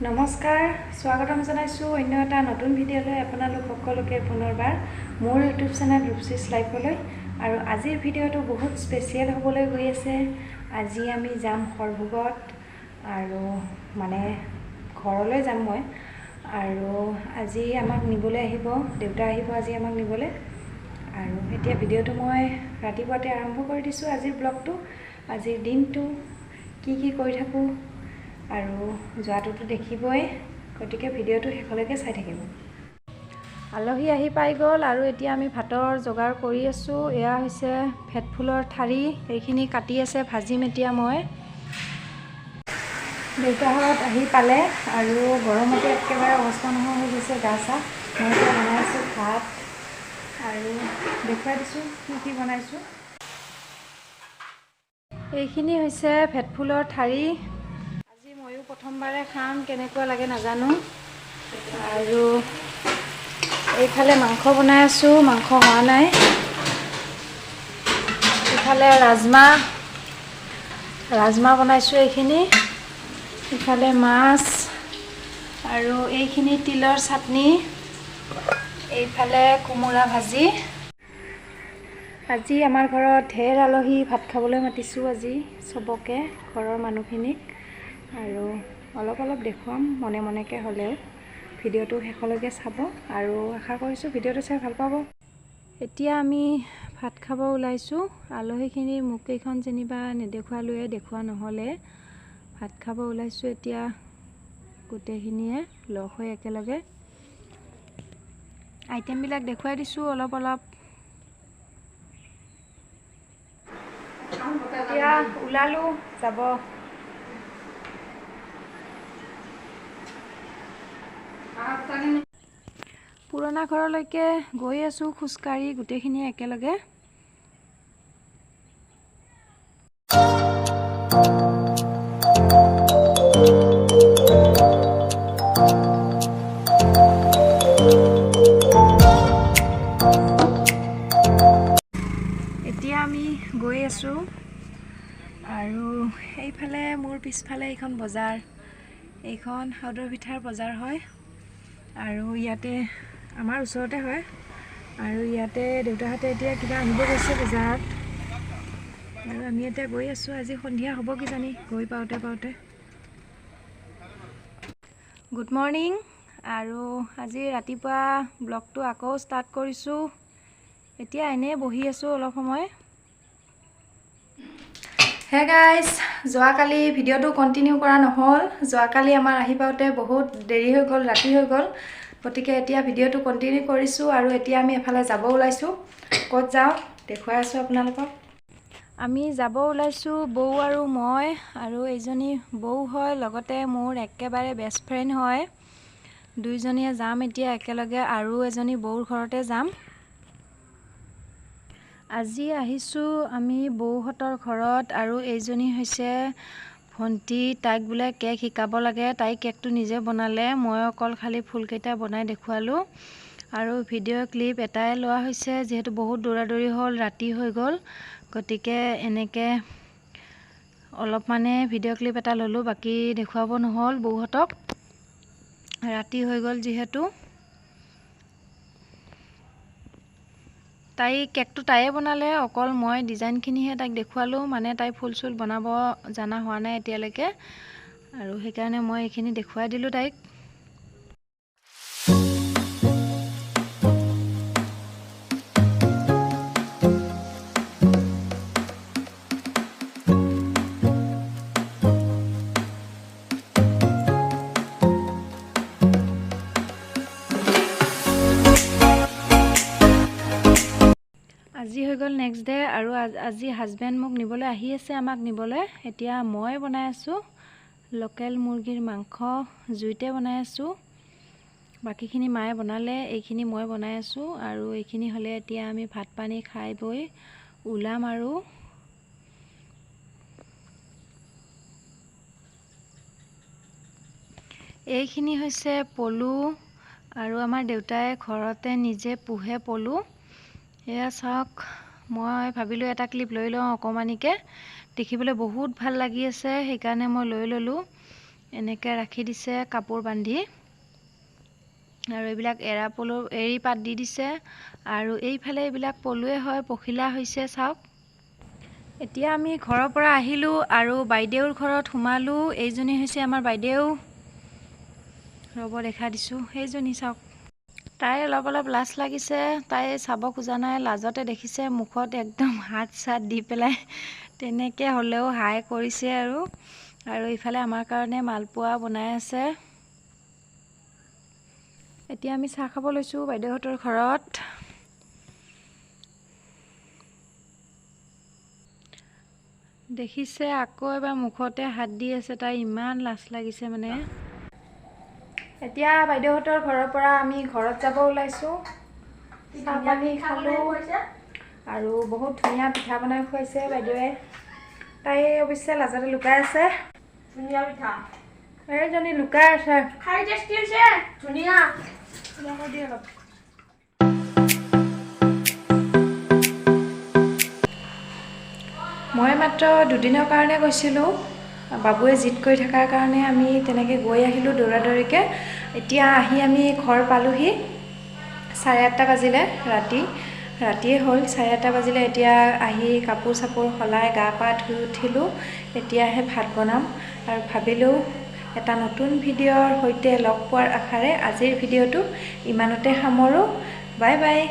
নমস্কাৰ স্বাগতম জনাইছো অন্য এটা নতুন ভিডিঅ'লৈ আপোনালোক সকলোকে পুনৰবাৰ মোৰ ইউটিউব চেনেল ৰূপসিছ লাইফলৈ আৰু আজিৰ ভিডিঅ'টো বহুত স্পেচিয়েল হ'বলৈ গৈ আছে। আজি আমি যাম সৰভোগত আৰু মানে ঘৰলৈ যাম মই আৰু আজি আমাক নিবলৈ আহিব দেউতা আহিব আজি আমাক নিবলৈ আৰু এতিয়া ভিডিঅ'টো মই ৰাতিপুৱাতে আৰম্ভ কৰি দিছোঁ। আজিৰ ব্লগটো আজিৰ দিনটো কি কৰি থাকোঁ আৰু যোৱাটোতো দেখিবই, গতিকে ভিডিঅ'টো শেষলৈকে চাই থাকিব। আলহী আহি পাই গ'ল আৰু এতিয়া আমি ভাতৰ যোগাৰ কৰি আছোঁ। এয়া হৈছে ভেটফুলৰ ঠাৰি, এইখিনি কাটি আছে ভাজিম এতিয়া মই। দেউতাহঁত আহি পালে আৰু গৰমতে একেবাৰে অৱস্থা নোহোৱা হৈ গৈছে গা চা। মই এতিয়া বনাই আছোঁ ভাত আৰু দেখুৱাই দিছোঁ কি বনাইছোঁ। এইখিনি হৈছে ভেটফুলৰ ঠাৰি। আজি ময়ো প্ৰথমবাৰে খাম, কেনেকুৱা লাগে নাজানো। আৰু এইফালে মাংস বনাই আছোঁ, মাংস হোৱা নাই। ইফালে ৰাজমা বনাইছোঁ এইখিনি, ইফালে মাছ আৰু এইখিনি তিলৰ চাটনি, এইফালে কোমোৰা ভাজি। আজি আমাৰ ঘৰত ঢেৰ আলহী, ভাত খাবলৈ মাতিছোঁ আজি চবকে, ঘৰৰ মানুহখিনিক আৰু অলপ দেখুৱাম মনেকৈ হ'লেও। ভিডিঅ'টো শেষলৈকে চাব আৰু আশা কৰিছোঁ ভিডিঅ'টো চাই ভাল পাব। এতিয়া আমি ভাত খাব ওলাইছোঁ। আলহীখিনিৰ মুখকেইখন যেনিবা নেদেখুৱালোৱে, দেখুওৱা নহ'লে। ভাত খাব ওলাইছোঁ এতিয়া গোটেইখিনিয়ে লগ হৈ একেলগে। আইটেমবিলাক দেখুৱাই দিছোঁ অলপ। এতিয়া ওলালোঁ যাব। পুৰণা ঘৰলৈকে গৈ আছোঁ খোজকাঢ়ি গোটেইখিনিয়ে একেলগে। এতিয়া আমি গৈ আছোঁ আৰু এইফালে মোৰ পিছফালে এইখন বজাৰ, এইখন সাউদৰ পিঠাৰ বজাৰ হয় আৰু ইয়াতে আমাৰ ওচৰতে হয় আৰু ইয়াতে দেউতাহঁতে এতিয়া কিবা আনিব গৈছে বজাৰত আৰু আমি এতিয়া গৈ আছোঁ। আজি সন্ধিয়া হ'ব কিজানি গৈ পাওঁতে। গুড মৰ্ণিং আৰু আজি ৰাতিপুৱা ব্লগটো আকৌ ষ্টাৰ্ট কৰিছোঁ। এতিয়া এনেই বহি আছোঁ অলপ সময়। হে গাইজ, যোৱাকালি ভিডিঅ'টো কণ্টিনিউ কৰা নহ'ল। যোৱাকালি আমাৰ আহি পাওঁতে বহুত দেৰি হৈ গ'ল, ৰাতি হৈ গ'ল। গতিকে এতিয়া ভিডিঅ'টো কণ্টিনিউ কৰিছোঁ আৰু এতিয়া আমি এফালে যাব ওলাইছোঁ। ক'ত যাওঁ দেখুৱাই আছোঁ আপোনালোকক। আমি যাব ওলাইছোঁ বৌ আৰু মই, আৰু এইজনী বৌ হয়, লগতে মোৰ একেবাৰে বেষ্ট ফ্ৰেণ্ড হয়। দুইজনীয়ে যাম এতিয়া একেলগে আৰু এজনী বৌৰ ঘৰতে যাম। আজি আহিছোঁ আমি বৌহঁতৰ ঘৰত আৰু এইজনী হৈছে ভণ্টি। তাইক বোলে কেক শিকাব লাগে, তাই কেকটো নিজে বনালে, মই অকল খালি ফুলকেইটা বনাই দেখুৱালোঁ আৰু ভিডিঅ' ক্লিপ এটাই লোৱা হৈছে যিহেতু বহুত দৌৰা-দৌৰি হ'ল, ৰাতি হৈ গ'ল। গতিকে এনেকৈ অলপমানে ভিডিঅ' ক্লিপ এটা ল'লোঁ, বাকী দেখুৱাব নহ'ল বৌহঁতক, ৰাতি হৈ গ'ল যিহেতু। তাই কেকটো তাইয়ে বনালে, অকল মই ডিজাইনখিনিহে তাইক দেখুৱালোঁ, মানে তাই ফুল চুল বনাব জনা হোৱা নাই এতিয়ালৈকে আৰু সেইকাৰণে মই এইখিনি দেখুৱাই দিলোঁ তাইক। আজি হৈ গ'ল নেক্সট ডে আৰু আজি হাজবেণ্ড মোক নিবলৈ আহি আছে, আমাক নিবলৈ। এতিয়া মই বনাই আছোঁ লোকেল মুৰ্গীৰ মাংস, জুইতে বনাই আছোঁ। বাকীখিনি মায়ে বনালে, এইখিনি মই বনাই আছোঁ আৰু এইখিনি হ'লে এতিয়া আমি ভাত পানী খাই বৈ ওলাম আৰু। এইখিনি হৈছে পলু আৰু আমাৰ দেউতাই ঘৰতে নিজে পোহে পলু। এয়া চাওক, মই ভাবিলোঁ এটা ক্লিপ লৈ লওঁ অকণমানিকৈ, দেখিবলৈ বহুত ভাল লাগি আছে সেইকাৰণে মই লৈ ল'লোঁ। এনেকৈ ৰাখি দিছে কাপোৰ বান্ধি আৰু এইবিলাক এৰি পাত দি দিছে আৰু এইফালে এইবিলাক পলুৱে হয় পখিলা হৈছে চাওক। এতিয়া আমি ঘৰৰ পৰা আহিলোঁ আৰু বাইদেউৰ ঘৰত সোমালোঁ। এইজনী হৈছে আমাৰ বাইদেউ, ৰ'ব দেখা দিছোঁ, সেইজনী চাওক। তাই অলপ লাজ লাগিছে, তাই চাব খোজা নাই, লাজতে দেখিছে মুখত একদম হাত চাত দি পেলাই তেনেকৈ হ'লেও হাই কৰিছে আৰু ইফালে আমাৰ কাৰণে মালপোৱা বনাই আছে। এতিয়া আমি চাহ খাব লৈছোঁ বাইদেউহঁতৰ ঘৰত। দেখিছে আকৌ এবাৰ মুখতে হাত দি আছে, তাই ইমান লাজ লাগিছে মানে। এতিয়া বাইদেউহঁতৰ ঘৰৰ পৰা আমি ঘৰত যাব ওলাইছোঁ। চাহ পানী খালোঁ আৰু বহুত ধুনীয়া পিঠা বনাই খুৱাইছে বাইদেৱে। তাই অৱশ্যে লাজতে লুকাই আছে। ধুনীয়া পিঠা এইজনী লুকাই আছে, খাই টেষ্টি হৈছে, ধুনীয়া। মই মাত্ৰ দুদিনৰ কাৰণে গৈছিলোঁ, বাবুৱে জিদ কৰি থকাৰ কাৰণে আমি তেনেকৈ গৈ আহিলোঁ দৌৰা দৌৰিকৈ। এতিয়া আহি আমি ঘৰ পালোহি, 8:30 বাজিলে, ৰাতিয়ে হ'ল, 8:30 বাজিলে। এতিয়া আহি কাপোৰ চাপোৰ সলাই গা পা ধুই উঠিলোঁ। এতিয়াহে ভাত বনাম আৰু ভাবিলোঁ এটা নতুন ভিডিঅ'ৰ সৈতে লগ পোৱাৰ আশাৰে আজিৰ ভিডিঅ'টো ইমানতে সামৰোঁ। Bye bye.